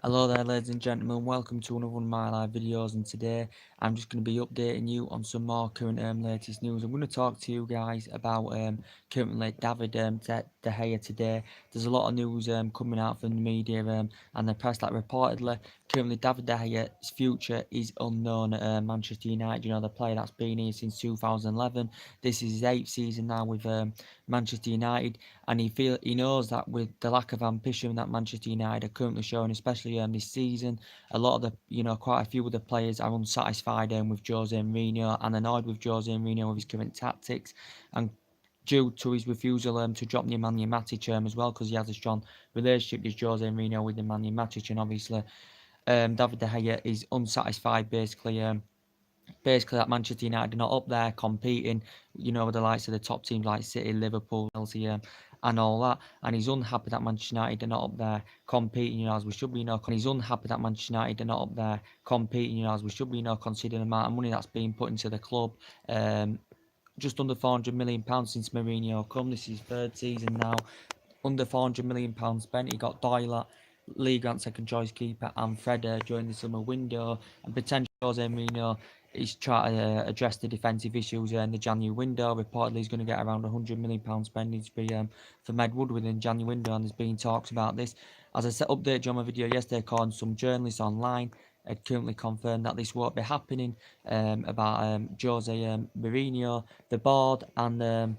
Hello there ladies and gentlemen, welcome to another one of my live videos, and today I'm just going to be updating you on some more current latest news. I'm going to talk to you guys about currently David De Gea today. There's a lot of news coming out from the media and the press that reportedly currently David De Gea's future is unknown at Manchester United. You know, the player that's been here since 2011. This is his 8th season now with Manchester United, and he knows that with the lack of ambition that Manchester United are currently showing, especially this season, a lot of quite a few of the players are unsatisfied with Jose Mourinho and annoyed with Jose Mourinho with his current tactics, and due to his refusal to drop Nemanja Matic as well, because he has a strong relationship with Jose Mourinho with Nemanja Matic, and obviously David De Gea is unsatisfied basically that Manchester United are not up there competing, with the likes of the top teams like City, Liverpool, Chelsea, and all that. And he's unhappy that Manchester United are not up there competing, as we should be, and he's unhappy that Manchester United are not up there competing, as we should be, considering the amount of money that's being put into the club. Just under £400 million since Mourinho come. This is his third season now. Under £400 million spent. He got Doyle, Lee Grant second choice keeper, and Fred during the summer window, and potentially Jose Mourinho is trying to address the defensive issues in the January window. Reportedly, he's going to get around £100 million spending to be for Med Woodward in January window, and there's been talks about this. As I said, updated you on my video yesterday, calling some journalists online had currently confirmed that this won't be happening. About Jose Mourinho, the board, and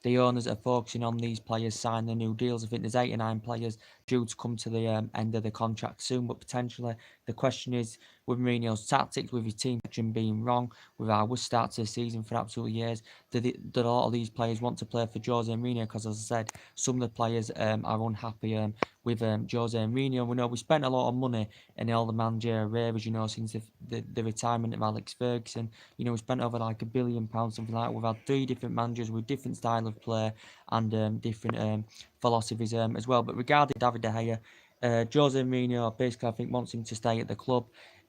the owners are focusing on these players signing the new deals. I think there's 8 or 9 players due to come to the end of the contract soon, but potentially the question is, with Mourinho's tactics, with his team selection being wrong, with our worst start to the season for absolute years, did a lot of these players want to play for Jose Mourinho? Because as I said, some of the players are unhappy with Jose Mourinho. We know we spent a lot of money in all the managerial areas, since the retirement of Alex Ferguson. We spent over like £1 billion, something like that. We've had 3 different managers with different style of play and different philosophies as well. But regarding David De Gea, Jose Mourinho basically I think wants him to stay at the club.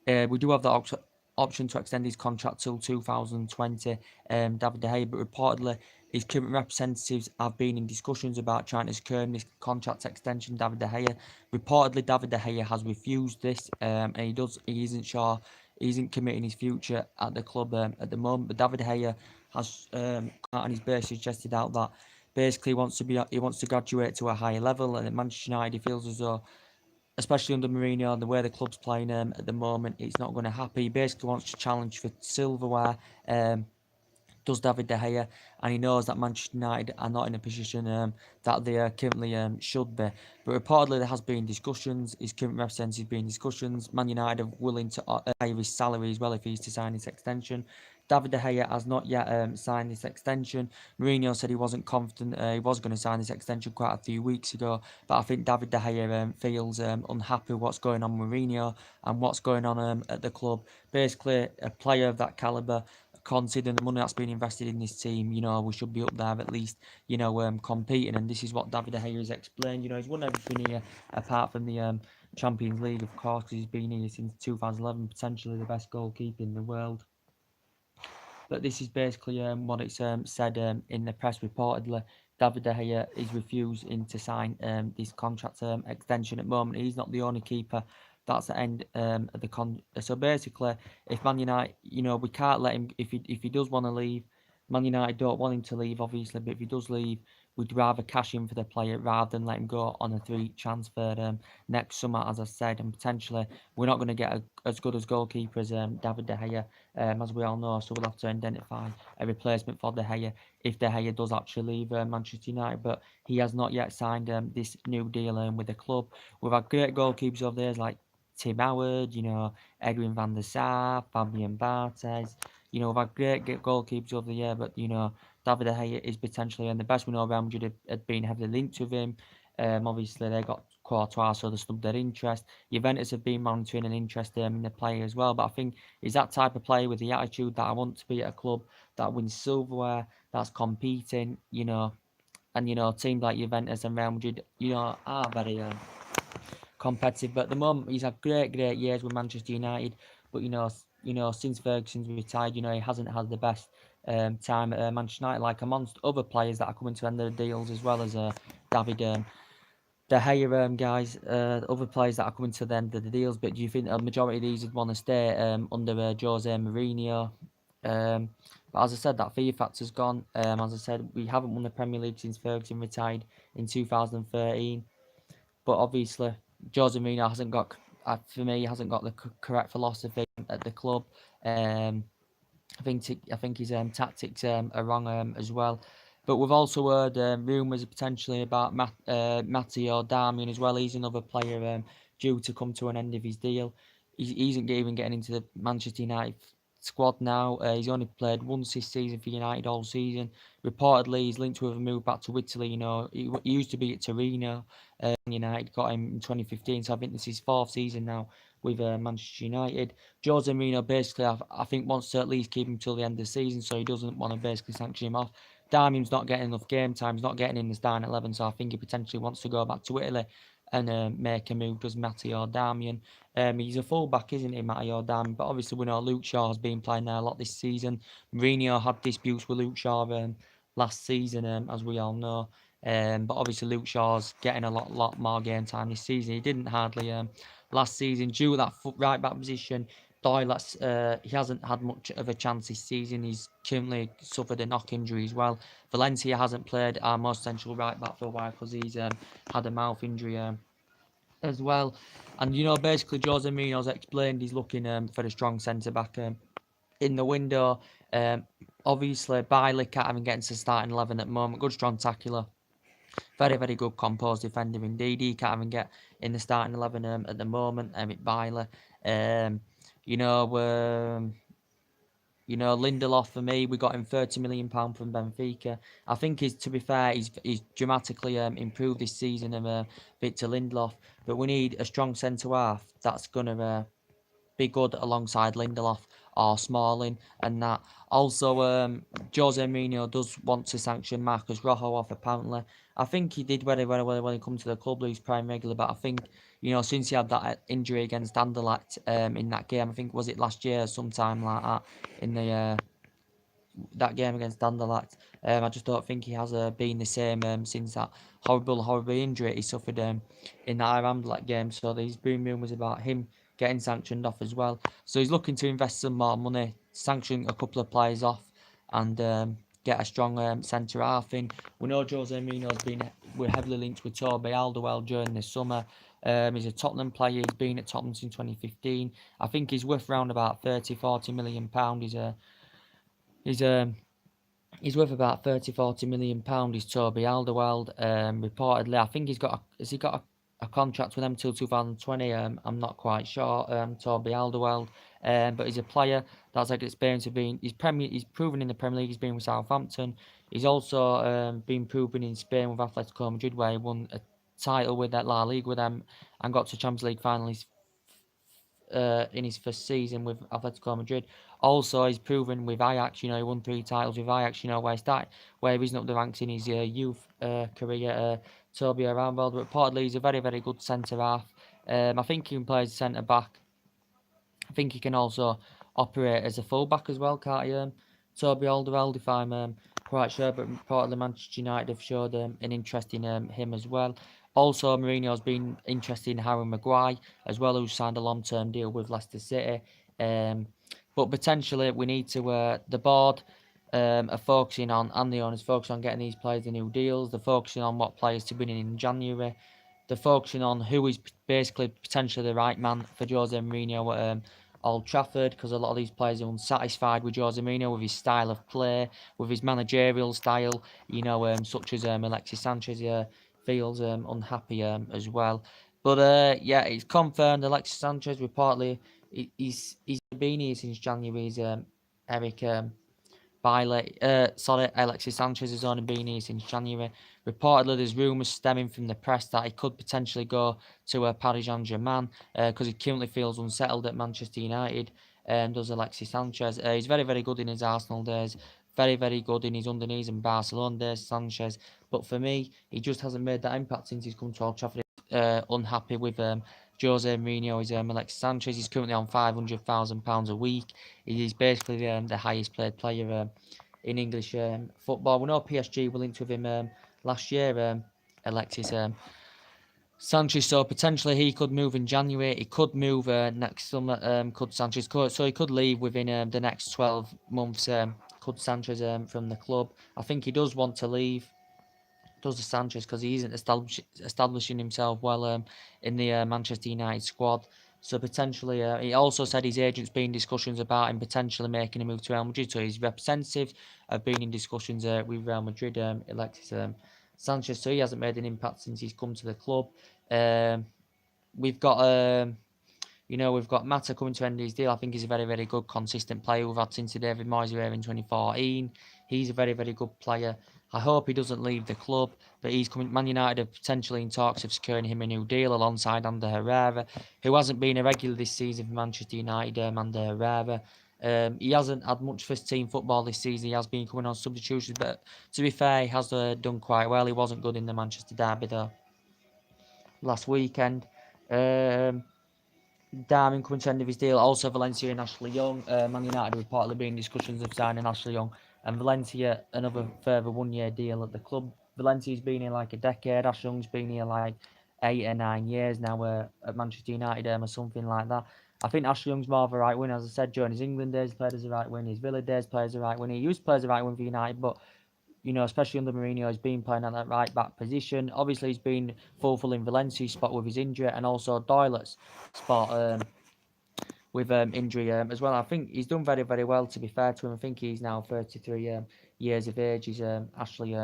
We do have the option to extend his contract till 2020, David De Gea, but reportedly his current representatives have been in discussions about trying to secure this contract extension. David De Gea, reportedly David De Gea has refused this, and he isn't sure, he isn't committing his future at the club at the moment. But David De Gea has out on his base suggested out that basically he wants to graduate to a higher level, and at Manchester United he feels as though, especially under Mourinho and the way the club's playing at the moment, it's not going to happen. He basically wants to challenge for silverware. Does David De Gea, and he knows that Manchester United are not in a position that they currently should be. But reportedly there has been discussions, his current representatives been discussions. Man United are willing to hire his salary as well if he's to sign his extension. David De Gea has not yet signed this extension. Mourinho said he wasn't confident he was going to sign this extension quite a few weeks ago, but I think David De Gea feels unhappy with what's going on with Mourinho and what's going on at the club. Basically, a player of that calibre, considering the money that's been invested in this team, we should be up there at least, competing. And this is what David De Gea has explained. He's won everything here apart from the Champions League, of course, because he's been here since 2011, potentially the best goalkeeper in the world. But this is basically what it's said in the press. Reportedly, David De Gea is refusing to sign this contract extension at the moment. He's not the only keeper that's the end of the So basically, if Man United, we can't let him, if he does want to leave, Man United don't want him to leave, obviously, but if he does leave, we'd rather cash in for the player rather than let him go on a 3 transfer next summer, as I said, and potentially we're not going to get as good as goalkeeper as David De Gea, as we all know, so we'll have to identify a replacement for De Gea if De Gea does actually leave Manchester United, but he has not yet signed this new deal with the club. We've had great goalkeepers over there like Tim Howard, Edwin van der Sar, Fabian Barthez. We've had great goalkeepers over the year, but, David De Gea is potentially, and the best we know, Real Madrid had been heavily linked with him. Obviously, they got Courtois, so they snubbed their interest. Juventus have been monitoring an interest in the player as well, but I think he's that type of player with the attitude that I want to be at a club that wins silverware, that's competing, and, teams like Juventus and Real Madrid, are very competitive. But at the moment, he's had great years with Manchester United. But since Ferguson's retired, he hasn't had the best time at Manchester United, like amongst other players that are coming to end their deals, as well as David De Gea, guys, other players that are coming to the end of the deals, but do you think a majority of these would want to stay under Jose Mourinho? But as I said, that fear factor's gone. As I said, we haven't won the Premier League since Ferguson retired in 2013. But obviously, Jose Mourinho hasn't got, for me, hasn't got the correct philosophy at the club. I think his tactics are wrong as well. But we've also heard rumours potentially about Matteo Darmian as well. He's another player due to come to an end of his deal. He isn't even getting into the Manchester United squad now. He's only played once this season for United all season. Reportedly, he's linked with a move back to Italy. You know, he used to be at Torino. United got him in 2015, so I think this is his fourth season now with Manchester United. Jose Mourinho basically, I think, wants to at least keep him till the end of the season, so he doesn't want to basically sanction him off. Darmian's not getting enough game time, he's not getting in the starting 11, so I think he potentially wants to go back to Italy and make a move, does Matteo Darmian. He's a fullback, isn't he, Matteo Darmian? But obviously we know Luke Shaw has been playing there a lot this season. Mourinho had disputes with Luke Shaw last season, as we all know. But obviously Luke Shaw's getting a lot more game time this season. He didn't hardly last season due to that right back position. Doyle, he hasn't had much of a chance this season. He's currently suffered a knock injury as well. Valencia hasn't played our most central right back for a while because he's had a mouth injury as well. And you know, basically Jose Mourinho's explained he's looking for a strong centre back in the window. Obviously, Bailey can't even get into the starting 11 at the moment. Good strong tackler. Very good composed defender indeed. He can't even get in the starting 11 at the moment. Eric Bailey. You know, Lindelof for me, we got him £30 million from Benfica. I think to be fair, he's dramatically improved this season of Victor Lindelof. But we need a strong centre half that's gonna be good alongside Lindelof or Smalling and that. Also, Jose Mourinho does want to sanction Marcos Rojo off, apparently. I think he did very well when he come to the club, he's playing regular, but I think, you know, since he had that injury against Anderlecht in that game, I think, was it last year, sometime like that, in the that game against Anderlecht. I just don't think he has been the same since that horrible injury he suffered in that Anderlecht game. So there's been rumours about him getting sanctioned off as well. So he's looking to invest some more money, sanction a couple of players off, and get a strong centre half in. We know Jose Mourinho's we're heavily linked with Toby Alderweireld during this summer. He's a Tottenham player. He's been at Tottenham since 2015. I think he's worth around about £30-40 million. He's worth about £30-40 million. He's Toby Alderweireld. Reportedly, I think has he got a contract with them till 2020? I'm not quite sure. Toby Alderweireld. But he's a player that's had experience of being. He's proven in the Premier League. He's been with Southampton. He's also been proven in Spain with Atletico Madrid, where he won a title with that La Liga with them and got to Champions League finals in his first season with Atletico Madrid. Also, he's proven with Ajax. You know, he won 3 titles with Ajax. You know, where he's up the ranks in his youth career. Toby Alderweireld. Reportedly, he's a very good centre half. I think he can play as centre back. I think he can also operate as a full back as well, can't he? Toby Alderweireld, if I'm quite sure, but reportedly Manchester United have showed an interest in him as well. Also, Mourinho's been interested in Harry Maguire as well, who signed a long-term deal with Leicester City. But potentially we need to, the board are focusing on, and the owners focusing on getting these players the new deals. They're focusing on what players to bring in January. They're focusing on who is basically potentially the right man for Jose Mourinho at Old Trafford, because a lot of these players are unsatisfied with Jose Mourinho, with his style of play, with his managerial style, you know, such as Alexis Sanchez feels unhappy as well. But yeah, it's confirmed Alexis Sanchez reportedly he's been here since January. He's Eric Alexis Sanchez has only been here since January. Reportedly, there's rumours stemming from the press that he could potentially go to Paris Saint-Germain because he currently feels unsettled at Manchester United. Does Alexis Sanchez? He's very good in his Arsenal days. Very good in his underknees and Barcelona days, Sanchez. But for me, he just hasn't made that impact since he's come to Old Trafford. Unhappy with Jose Mourinho is Alexis Sanchez. He's currently on £500,000 a week. He's basically the highest paid player in English football. We know PSG were linked with him last year, Alexis. Sanchez, so potentially he could move in January. He could move next summer. Could Sanchez? So he could leave within the next 12 months. Could Sanchez from the club? I think he does want to leave. Does the Sanchez, because he isn't establishing himself well in the Manchester United squad. So potentially, he also said his agent's been in discussions about him potentially making a move to Real Madrid. So his representatives have been in discussions with Real Madrid, Alexis Sanchez. So he hasn't made an impact since he's come to the club. We've got we've got Mata coming to end his deal. I think he's a very, very good, consistent player. We've had since David Moyes here in 2014. He's a very, very good player. I hope he doesn't leave the club, but he's coming. Man United are potentially in talks of securing him a new deal alongside Ander Herrera, who hasn't been a regular this season for Manchester United. Ander Herrera. He hasn't had much first team football this season. He has been coming on substitutions, but to be fair, he has done quite well. He wasn't good in the Manchester derby though last weekend. Darwin coming to the end of his deal. Also, Valencia and Ashley Young. Man United are reportedly being in discussions of signing Ashley Young. And Valencia, another further 1 year deal at the club. Valencia's been here like a decade. Ashley Young's been here like 8 or 9 years now at Manchester United or something like that. I think Ashley Young's more of a right winger. As I said, during his England days, played as a right winger. His Villa days, played as a right winger. He used to play as a right winger for United, but especially under Mourinho, he's been playing at that right back position. Obviously, he's been fulfilling Valencia's spot with his injury, and also Doyle's spot with injury as well. I think he's done very, very well, to be fair to him. I think he's now 33 years of age. He's Ashley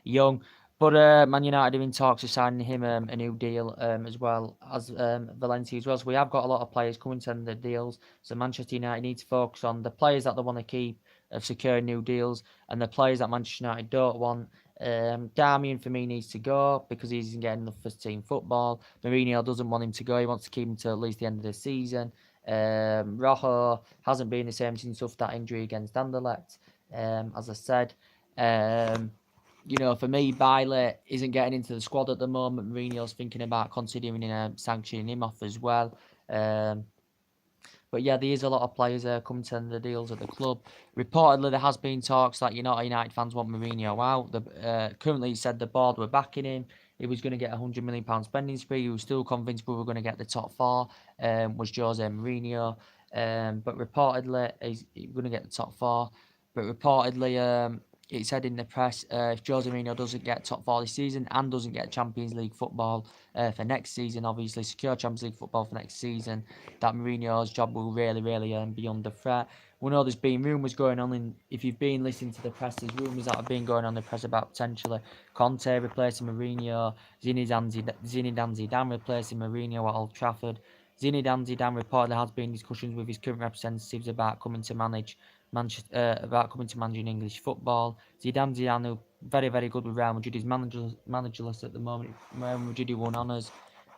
Young. But Man United are in talks of signing him a new deal as well as Valencia as well. So we have got a lot of players coming to the deals. So Manchester United need to focus on the players that they want to keep, of securing new deals, and the players that Manchester United don't want. Darmian for me needs to go because he isn't getting enough first team football. Mourinho doesn't want him to go. He wants to keep him to at least the end of the season. Rojo hasn't been the same since that injury against Anderlecht. As I said, for me, Bailey isn't getting into the squad at the moment. Mourinho's thinking about considering sanctioning him off as well. But yeah, there is a lot of players coming to the deals at the club. Reportedly, there has been talks that United fans want Mourinho out. Currently, he said the board were backing him. He was going to get a £100 million spending spree. He was still convinced we were going to get the top four. Was Jose Mourinho. But reportedly, he's going to get the top four. But reportedly, it said in the press, if Jose Mourinho doesn't get top four this season and doesn't get Champions League football for next season, obviously secure Champions League football for next season, that Mourinho's job will really, really be under threat. We know there's been rumours going on, and if you've been listening to the press, there's rumours that have been going on in the press about potentially Conte replacing Mourinho, Zinedine Zidane replacing Mourinho at Old Trafford. Zinedine Zidane reportedly has been in discussions with his current representatives about coming to manage English football. Zidane, very, very good with Real Madrid. He's managerless at the moment. Real Madrid won honours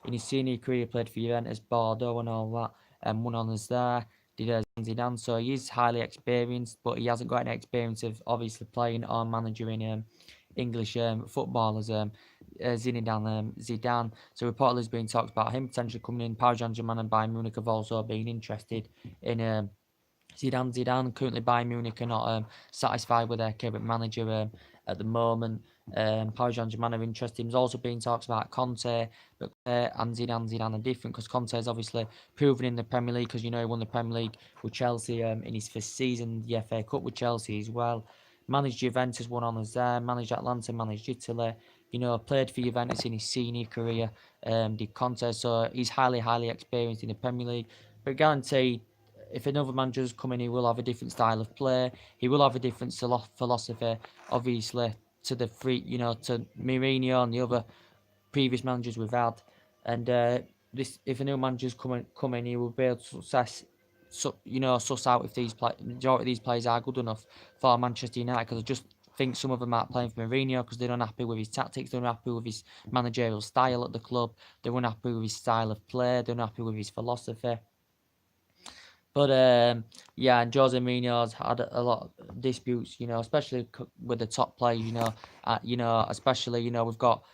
in his senior career. Played for Juventus, Bordeaux, and all that, and won honours there. Zidane, so he is highly experienced, but he hasn't got any experience of obviously playing or managing English footballers. Zinedine Zidane. So reportedly there's been talks about him potentially coming in. Paris Saint-Germain and Bayern Munich have also been interested in Zidane. Currently Bayern Munich are not satisfied with their current manager at the moment. Paris Saint-Germain are interested. There's also been talks about Conte, but and Zidane are different because Conte is obviously proven in the Premier League because he won the Premier League with Chelsea in his first season, the FA Cup with Chelsea as well. Managed Juventus, won honours there. Managed Atalanta, managed Italy. Played for Juventus in his senior career. Did Conte, so he's highly experienced in the Premier League. But guaranteed, if another manager's coming, he will have a different style of play. He will have a different philosophy, obviously, to the to Mourinho and the other previous managers we've had. And if a new manager's coming, he will be able to suss out if majority of these players are good enough for Manchester United. Because I just think some of them aren't playing for Mourinho because they're unhappy with his tactics, they're unhappy with his managerial style at the club, they're unhappy with his style of play, they're unhappy with his philosophy. But and Jose Mourinho's had a lot of disputes, especially with the top players, especially we've got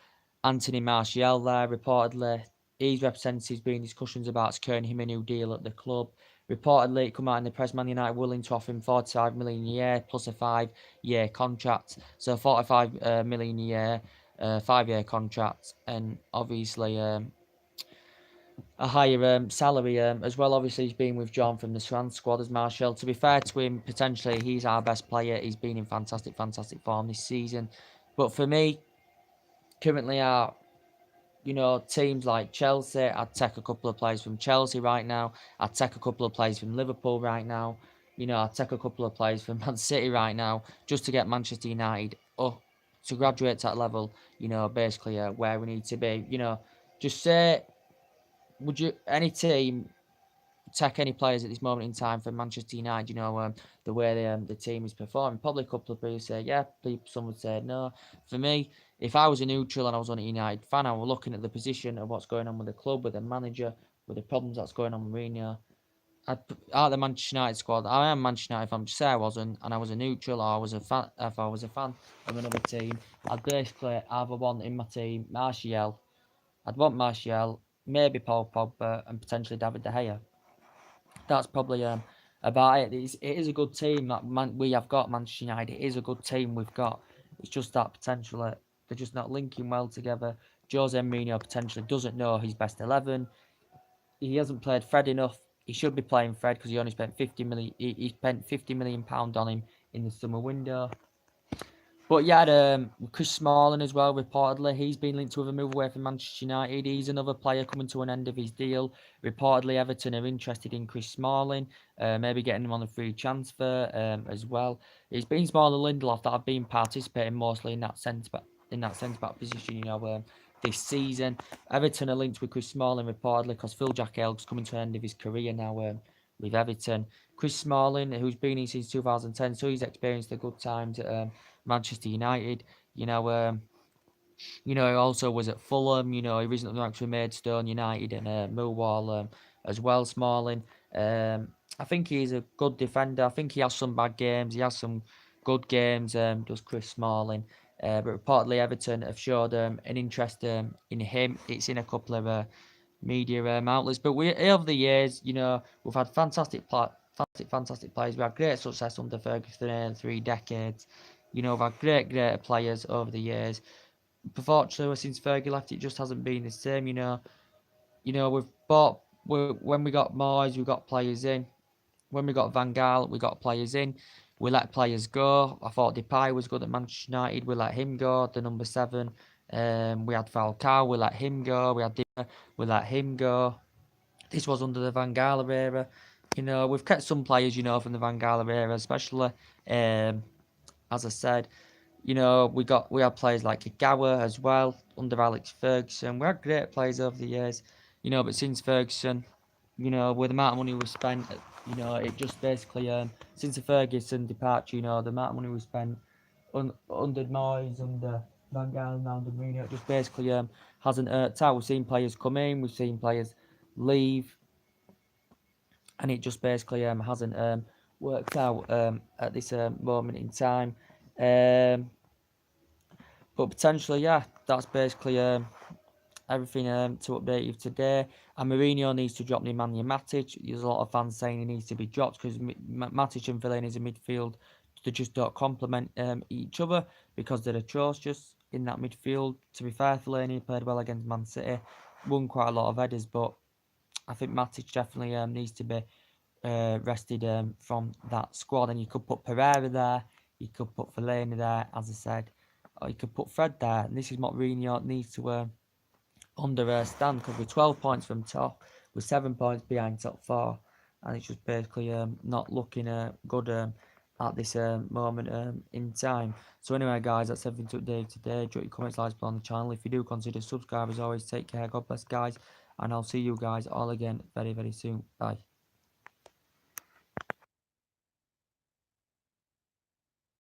Anthony Martial there reportedly. His representatives been in discussions about securing him a new deal at the club. Reportedly, it come out in the press, Man United willing to offer him 45 million a year plus a 5-year contract, so 45 million a year. 5-year contract, and obviously a higher salary as well. Obviously, he's been withdrawn from the Swan squad as Martial. To be fair to him, potentially he's our best player. He's been in fantastic form this season. But for me, currently teams like Chelsea, I'd take a couple of players from Chelsea right now. I'd take a couple of players from Liverpool right now. I'd take a couple of players from Man City right now just to get Manchester United up to graduate to that level, basically where we need to be. Just say, would you, any team, take any players at this moment in time from Manchester United, the way the team is performing? Probably a couple of people say, yeah, some would say no. For me, if I was a neutral and I was on a United fan, I was looking at the position of what's going on with the club, with the manager, with the problems that's going on with Mourinho. Out of the Manchester United squad, I am Manchester United fan, just say I wasn't, and I was a neutral, or I was a fan, if I was a fan of another team, I'd basically either want in my team Martial, I'd want Martial, maybe Paul Pogba, and potentially David De Gea. That's probably about it. It is a good team that we have got, Manchester United. It is a good team we've got. It's just that potential they're just not linking well together. Jose Mourinho potentially doesn't know his best 11. He hasn't played Fred enough. He should be playing Fred because he only spent 50 million. He spent £50 million on him in the summer window. But yeah, Chris Smalling as well, reportedly. He's been linked with a move away from Manchester United. He's another player coming to an end of his deal. Reportedly, Everton are interested in Chris Smalling, maybe getting him on a free transfer as well. It's been Smalling, Lindelof that have been participating mostly in that centre back position, this season. Everton are linked with Chris Smalling reportedly because Phil Jagielka's coming to an end of his career now with Everton. Chris Smalling, who's been in since 2010, so he's experienced the good times at Manchester United. He also was at Fulham. He recently went to Maidstone United and Millwall as well. Smalling. I think he's a good defender. I think he has some bad games. He has some good games. Does Chris Smalling? But reportedly Everton have showed an interest in him. It's in a couple of media outlets. But over the years, we've had fantastic players. We had great success under Ferguson in 3 decades. We've had great players over the years. Unfortunately, since Fergie left, it just hasn't been the same. We've bought. When we got Moyes, we got players in. When we got Van Gaal, we got players in. We let players go. I thought Depay was good at Manchester United. We let him go, the number 7. We had Falcao. We let him go. We had Dimmer. We let him go. This was under the Van Gaal era. We've kept some players, from the Van Gaal era, especially. As I said, we had players like Kagawa as well under Alex Ferguson. We had great players over the years, but since Ferguson, with the amount of money we spent, it just basically since the Ferguson departure, the amount of money we spent under Moyes, under Van Gaal, and under Mourinho, it just basically hasn't worked out. We've seen players come in, we've seen players leave, and it just basically hasn't worked out at this moment in time. But potentially, yeah, that's basically everything to update you today. And Mourinho needs to drop Nemanja Matic. There's a lot of fans saying he needs to be dropped because Matic and Fellaini's a midfield. They just don't complement each other because they're atrocious in that midfield. To be fair, Fellaini played well against Man City, won quite a lot of headers, but I think Matic definitely needs to be rested from that squad. And you could put Pereira there, you could put Fellaini there, as I said, or you could put Fred there. And this is what Mourinho needs to understand, because we're 12 points from top, we're 7 points behind top 4, and it's just basically not looking good at this moment in time. So anyway, guys, that's everything to update today. Drop your comments, likes on the channel. If you do, consider subscribe. As always, take care. God bless, guys, and I'll see you guys all again very, very soon. Bye.